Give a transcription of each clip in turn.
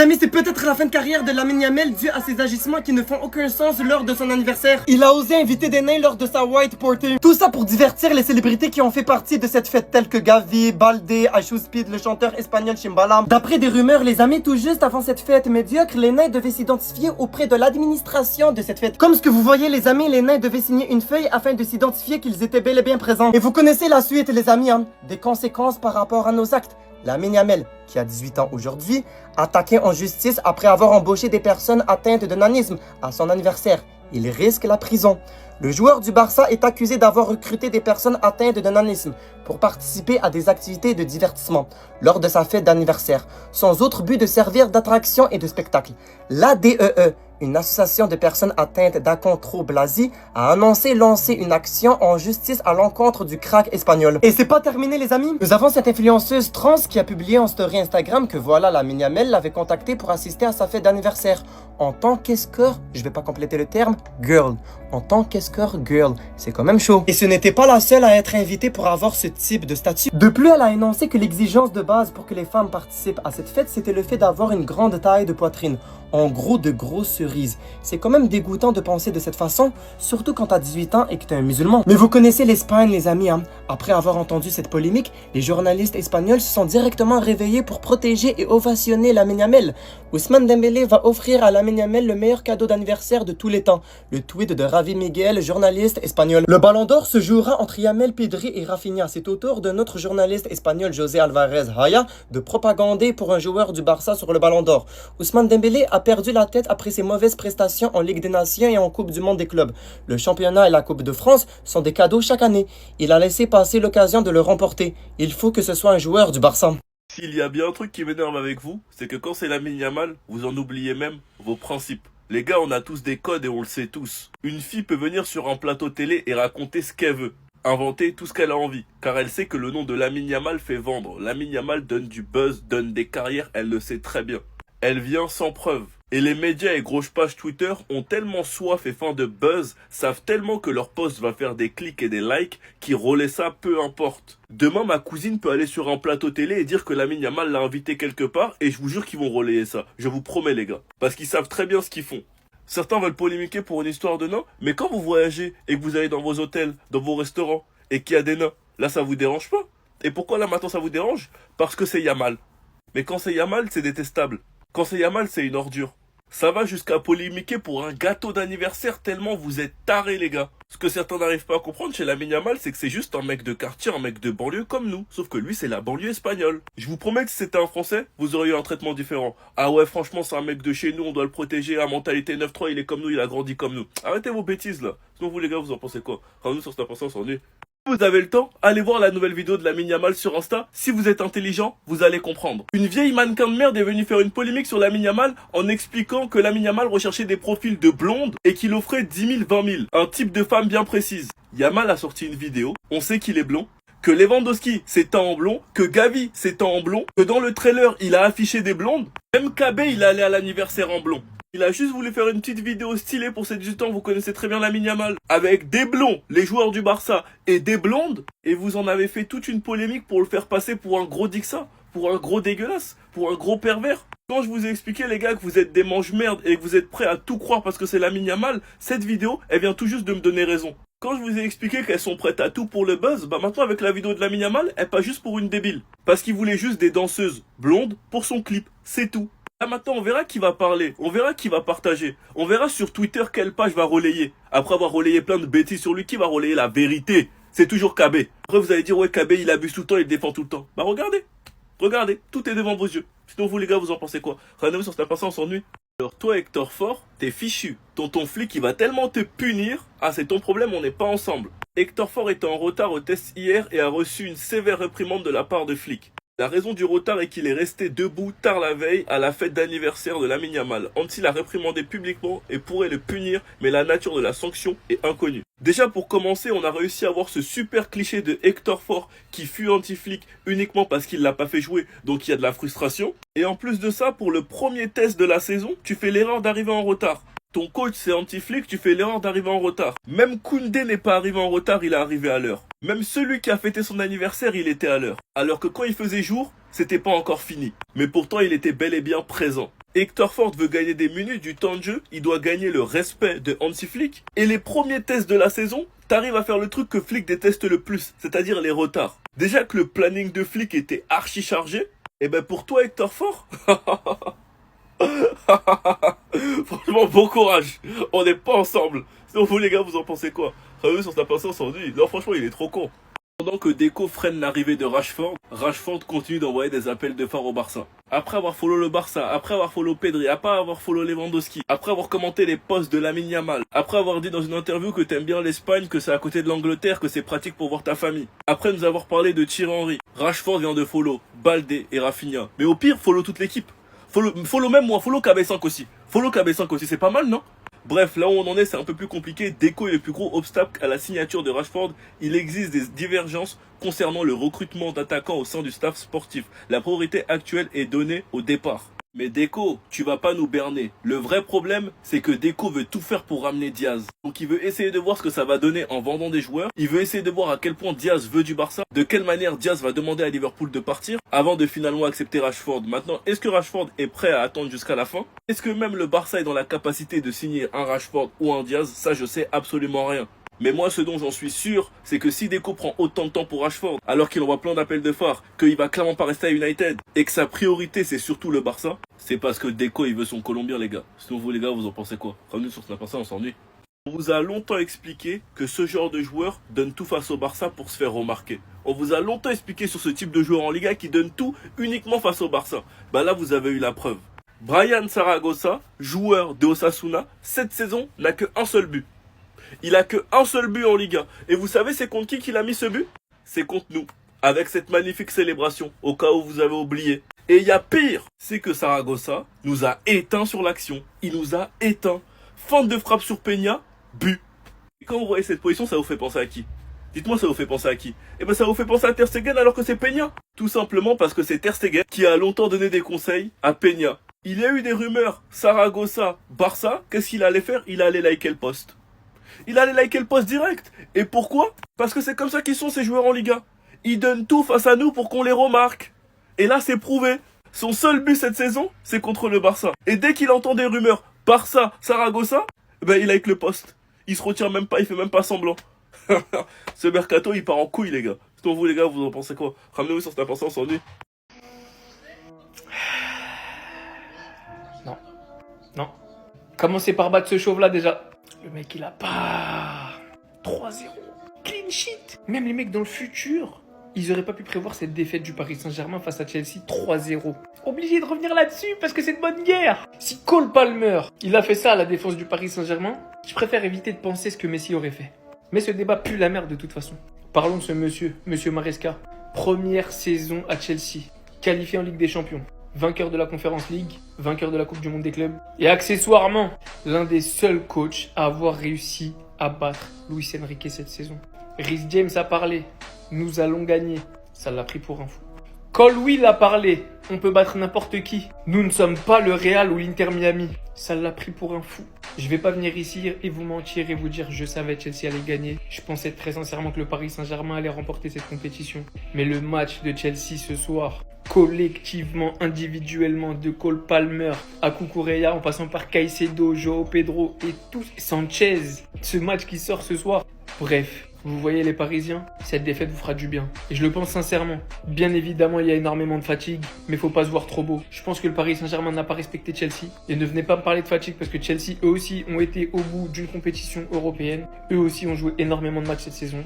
amis, c'est peut-être la fin de carrière de Lamine Yamal dû à ses agissements qui ne font aucun sens lors de son anniversaire. Il a osé inviter des nains lors de sa white party. Tout ça pour divertir les célébrités qui ont fait partie de cette fête telles que Gavi, Balde, Aishu Speed, le chanteur espagnol Chimbala. D'après des rumeurs, les amis, tout juste avant cette fête médiocre, les nains devaient s'identifier auprès de l'administration de cette fête. Comme ce que vous voyez les amis, les nains devaient signer une feuille afin de s'identifier qu'ils étaient bel et bien présents. Et vous connaissez la suite les amis, hein, des conséquences par rapport à nos actes. Lamine Yamal, qui a 18 ans aujourd'hui, attaqué en justice après avoir embauché des personnes atteintes de nanisme à son anniversaire. Il risque la prison. Le joueur du Barça est accusé d'avoir recruté des personnes atteintes de nanisme pour participer à des activités de divertissement lors de sa fête d'anniversaire, sans autre but de servir d'attraction et de spectacle. L'ADEE, une association de personnes atteintes d'achondroplasie, a annoncé lancer une action en justice à l'encontre du crack espagnol. Et c'est pas terminé les amis. Nous avons cette influenceuse trans qui a publié en story Instagram que voilà, Lamine Yamal l'avait contacté pour assister à sa fête d'anniversaire. En tant qu'escort, je vais pas compléter le terme, girl. En tant qu'escort girl, c'est quand même chaud. Et ce n'était pas la seule à être invitée pour avoir ce type de statut. De plus, elle a énoncé que l'exigence de base pour que les femmes participent à cette fête, c'était le fait d'avoir une grande taille de poitrine. En gros, de grosses cerises. C'est quand même dégoûtant de penser de cette façon, surtout quand t'as 18 ans et que t'es un musulman. Mais vous connaissez l'Espagne, les amis, hein. Après avoir entendu cette polémique, les journalistes espagnols se sont directement réveillés pour protéger et ovationner Lamine Yamal. Ousmane Dembélé va offrir à Lamine Yamal le meilleur cadeau d'anniversaire de tous les temps. Le tweet de Ravi Miguel, journaliste espagnol. Le Ballon d'Or se jouera entre Yamal, Pedri et Rafinha. C'est au tour de notre journaliste espagnol José Alvarez Haya de propagander pour un joueur du Barça sur le Ballon d'Or. Ousmane Dembélé a perdu la tête après ses mauvaises prestations en Ligue des Nations et en Coupe du Monde des clubs. Le championnat et la Coupe de France sont des cadeaux chaque année. Il a laissé passer l'occasion de le remporter. Il faut que ce soit un joueur du Barça. S'il y a bien un truc qui m'énerve avec vous, c'est que quand c'est Lamine Yamal, vous en oubliez même vos principes. Les gars, on a tous des codes et on le sait tous. Une fille peut venir sur un plateau télé et raconter ce qu'elle veut. Inventer tout ce qu'elle a envie, car elle sait que le nom de Lamine Yamal fait vendre. Lamine Yamal donne du buzz, donne des carrières, elle le sait très bien. Elle vient sans preuve. Et les médias et grosses pages Twitter ont tellement soif et faim de buzz, savent tellement que leur post va faire des clics et des likes, qu'ils relaient ça peu importe. Demain, ma cousine peut aller sur un plateau télé et dire que Lamine Yamal l'a invité quelque part, et je vous jure qu'ils vont relayer ça. Je vous promets les gars. Parce qu'ils savent très bien ce qu'ils font. Certains veulent polémiquer pour une histoire de nains, mais quand vous voyagez et que vous allez dans vos hôtels, dans vos restaurants, et qu'il y a des nains, là ça vous dérange pas. Et pourquoi là maintenant ça vous dérange? Parce que c'est Yamal. Mais quand c'est Yamal, c'est détestable. Quand c'est Yamal, c'est une ordure. Ça va jusqu'à polémiquer pour un gâteau d'anniversaire tellement vous êtes tarés les gars. Ce que certains n'arrivent pas à comprendre chez Lamine Yamal, c'est que c'est juste un mec de quartier, un mec de banlieue comme nous. Sauf que lui, c'est la banlieue espagnole. Je vous promets que si c'était un Français, vous auriez eu un traitement différent. Ah ouais, franchement, c'est un mec de chez nous, on doit le protéger, à mentalité 9-3, il est comme nous, il a grandi comme nous. Arrêtez vos bêtises là. Sinon vous les gars, vous en pensez quoi? Rendez-nous sur Snap, on s'ennuie. Si vous avez le temps, allez voir la nouvelle vidéo de Lamine Yamal sur Insta. Si vous êtes intelligent, vous allez comprendre. Une vieille mannequin de merde est venue faire une polémique sur Lamine Yamal en expliquant que Lamine Yamal recherchait des profils de blondes et qu'il offrait 10 000, 20 000. Un type de femme bien précise. Yamal a sorti une vidéo, on sait qu'il est blond, que Lewandowski s'est teint en blond, que Gavi s'est teint en blond, que dans le trailer il a affiché des blondes, même KB il est allé à l'anniversaire en blond. Il a juste voulu faire une petite vidéo stylée pour ses 18 ans, vous connaissez très bien Lamine Yamal. Avec des blonds, les joueurs du Barça, et des blondes. Et vous en avez fait toute une polémique pour le faire passer pour un gros dixa, pour un gros dégueulasse, pour un gros pervers. Quand je vous ai expliqué les gars que vous êtes des mange-merde et que vous êtes prêts à tout croire parce que c'est Lamine Yamal, cette vidéo, elle vient tout juste de me donner raison. Quand je vous ai expliqué qu'elles sont prêtes à tout pour le buzz, bah maintenant avec la vidéo de Lamine Yamal, elle passe juste pour une débile. Parce qu'il voulait juste des danseuses blondes pour son clip, c'est tout. Là maintenant on verra qui va parler, on verra qui va partager, on verra sur Twitter quelle page va relayer. Après avoir relayé plein de bêtises sur lui, qui va relayer la vérité? C'est toujours KB. Après vous allez dire ouais KB il abuse tout le temps, il défend tout le temps. Bah regardez, tout est devant vos yeux. Sinon vous les gars vous en pensez quoi? Rendez-vous sur Snap, on s'ennuie. Alors toi Hector Fort, t'es fichu. Ton flic il va tellement te punir. Ah c'est ton problème, on n'est pas ensemble. Hector Fort était en retard au test hier et a reçu une sévère réprimande de la part de flics. La raison du retard est qu'il est resté debout tard la veille à la fête d'anniversaire de Lamine Yamal. Anti l'a réprimandé publiquement et pourrait le punir, mais la nature de la sanction est inconnue. Déjà pour commencer, on a réussi à avoir ce super cliché de Hector Fort qui fut anti-flic uniquement parce qu'il l'a pas fait jouer, donc il y a de la frustration. Et en plus de ça, pour le premier test de la saison, tu fais l'erreur d'arriver en retard. Ton coach c'est anti-flic, tu fais l'erreur d'arriver en retard. Même Koundé n'est pas arrivé en retard, il est arrivé à l'heure. Même celui qui a fêté son anniversaire, il était à l'heure. Alors que quand il faisait jour, c'était pas encore fini. Mais pourtant il était bel et bien présent. Hector Ford veut gagner des minutes, du temps de jeu, il doit gagner le respect de Hansi Flick. Et les premiers tests de la saison, t'arrives à faire le truc que Flick déteste le plus, c'est-à-dire les retards. Déjà que le planning de Flick était archi chargé, et ben pour toi Hector Ford, franchement bon courage, on n'est pas ensemble. Sinon vous les gars, vous en pensez quoi? Ravi sur sa patience en dit, non franchement il est trop con. Pendant que Deco freine l'arrivée de Rashford, Rashford continue d'envoyer des appels de phare au Barça. Après avoir follow le Barça, après avoir follow Pedri, après avoir follow Lewandowski, après avoir commenté les posts de Lamine Yamal, après avoir dit dans une interview que t'aimes bien l'Espagne, que c'est à côté de l'Angleterre, que c'est pratique pour voir ta famille. Après nous avoir parlé de Thierry Henry, Rashford vient de follow Baldé et Rafinha. Mais au pire, follow toute l'équipe. Follow même moi, follow KB5 aussi. Follow KB5 aussi, c'est pas mal, non? Bref, là où on en est, c'est un peu plus compliqué. Deco est le plus gros obstacle à la signature de Rashford. Il existe des divergences concernant le recrutement d'attaquants au sein du staff sportif. La priorité actuelle est donnée au départ. Mais Deco, tu vas pas nous berner. Le vrai problème, c'est que Deco veut tout faire pour ramener Diaz. Donc il veut essayer de voir ce que ça va donner en vendant des joueurs. Il veut essayer de voir à quel point Diaz veut du Barça. De quelle manière Diaz va demander à Liverpool de partir avant de finalement accepter Rashford. Maintenant, est-ce que Rashford est prêt à attendre jusqu'à la fin? Est-ce que même le Barça est dans la capacité de signer un Rashford ou un Diaz? Ça, je sais absolument rien. Mais moi, ce dont j'en suis sûr, c'est que si Deco prend autant de temps pour Rashford, alors qu'il envoie plein d'appels de phare, qu'il va clairement pas rester à United, et que sa priorité c'est surtout le Barça, c'est parce que Deco il veut son Colombien les gars. Sinon vous les gars, vous en pensez quoi? Ramenez sur Snap, on s'ennuie. On vous a longtemps expliqué que ce genre de joueur donne tout face au Barça pour se faire remarquer. On vous a longtemps expliqué sur ce type de joueur en Liga qui donne tout uniquement face au Barça. Bah là vous avez eu la preuve. Brian Zaragoza, joueur de Osasuna, cette saison n'a que un seul but. Il a que un seul but en Liga. Et vous savez c'est contre qui qu'il a mis ce but? C'est contre nous. Avec cette magnifique célébration, au cas où vous avez oublié. Et il y a pire, c'est que Zaragoza nous a éteints sur l'action. Il nous a éteints. Feinte de frappe sur Peña, but. Et quand vous voyez cette position, ça vous fait penser à qui? Dites-moi, ça vous fait penser à qui? Eh ben ça vous fait penser à Ter Stegen alors que c'est Peña. Tout simplement parce que c'est Ter Stegen qui a longtemps donné des conseils à Peña. Il y a eu des rumeurs, Zaragoza, Barça, qu'est-ce qu'il allait faire? Il allait liker le poste. Il allait liker le poste direct. Et pourquoi? Parce que c'est comme ça qu'ils sont ces joueurs en Liga. Ils donnent tout face à nous pour qu'on les remarque. Et là c'est prouvé. Son seul but cette saison, c'est contre le Barça. Et dès qu'il entend des rumeurs, Barça, Zaragoza, ben il like le poste. Il se retire même pas, il fait même pas semblant. Ce mercato il part en couille les gars. Sinon vous les gars, vous en pensez quoi? Ramenez-vous sur cette pensée, on s'ennuie. Non. Non. Commencez par battre ce chauve là déjà. Le mec il a pas 3-0. Clean sheet. Même les mecs dans le futur, ils auraient pas pu prévoir cette défaite du Paris Saint-Germain face à Chelsea 3-0. Obligé de revenir là-dessus parce que c'est de bonne guerre. Si Cole Palmer, il a fait ça à la défense du Paris Saint-Germain, je préfère éviter de penser ce que Messi aurait fait. Mais ce débat pue la merde de toute façon. Parlons de ce monsieur Maresca. Première saison à Chelsea, qualifié en Ligue des Champions, vainqueur de la Conference League, vainqueur de la Coupe du Monde des clubs, et accessoirement, l'un des seuls coachs à avoir réussi à battre Luis Enrique cette saison. Reece James a parlé, nous allons gagner, ça l'a pris pour un fou. Colwill a parlé, on peut battre n'importe qui, nous ne sommes pas le Real ou l'Inter Miami, ça l'a pris pour un fou. Je vais pas venir ici et vous mentir et vous dire je savais Chelsea allait gagner. Je pensais très sincèrement que le Paris Saint-Germain allait remporter cette compétition. Mais le match de Chelsea ce soir, collectivement, individuellement, de Cole Palmer à Cucurella en passant par Caicedo, João Pedro et tous, Sanchez, ce match qui sort ce soir. Bref, vous voyez les Parisiens, cette défaite vous fera du bien. Et je le pense sincèrement. Bien évidemment, il y a énormément de fatigue, mais faut pas se voir trop beau. Je pense que le Paris Saint-Germain n'a pas respecté Chelsea. Et ne venez pas me parler de fatigue parce que Chelsea, eux aussi, ont été au bout d'une compétition européenne. Eux aussi ont joué énormément de matchs cette saison.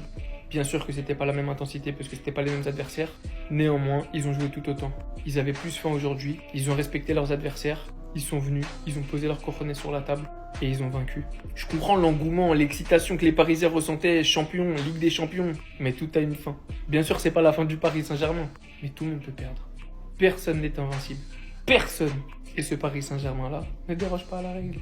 Bien sûr que c'était pas la même intensité parce que c'était pas les mêmes adversaires. Néanmoins, ils ont joué tout autant. Ils avaient plus faim aujourd'hui. Ils ont respecté leurs adversaires. Ils sont venus, ils ont posé leurs cojones sur la table et ils ont vaincu. Je comprends l'engouement, l'excitation que les Parisiens ressentaient, champion, Ligue des Champions, mais tout a une fin. Bien sûr, c'est pas la fin du Paris Saint-Germain, mais tout le monde peut perdre. Personne n'est invincible. Personne. Et ce Paris Saint-Germain-là ne déroge pas à la règle.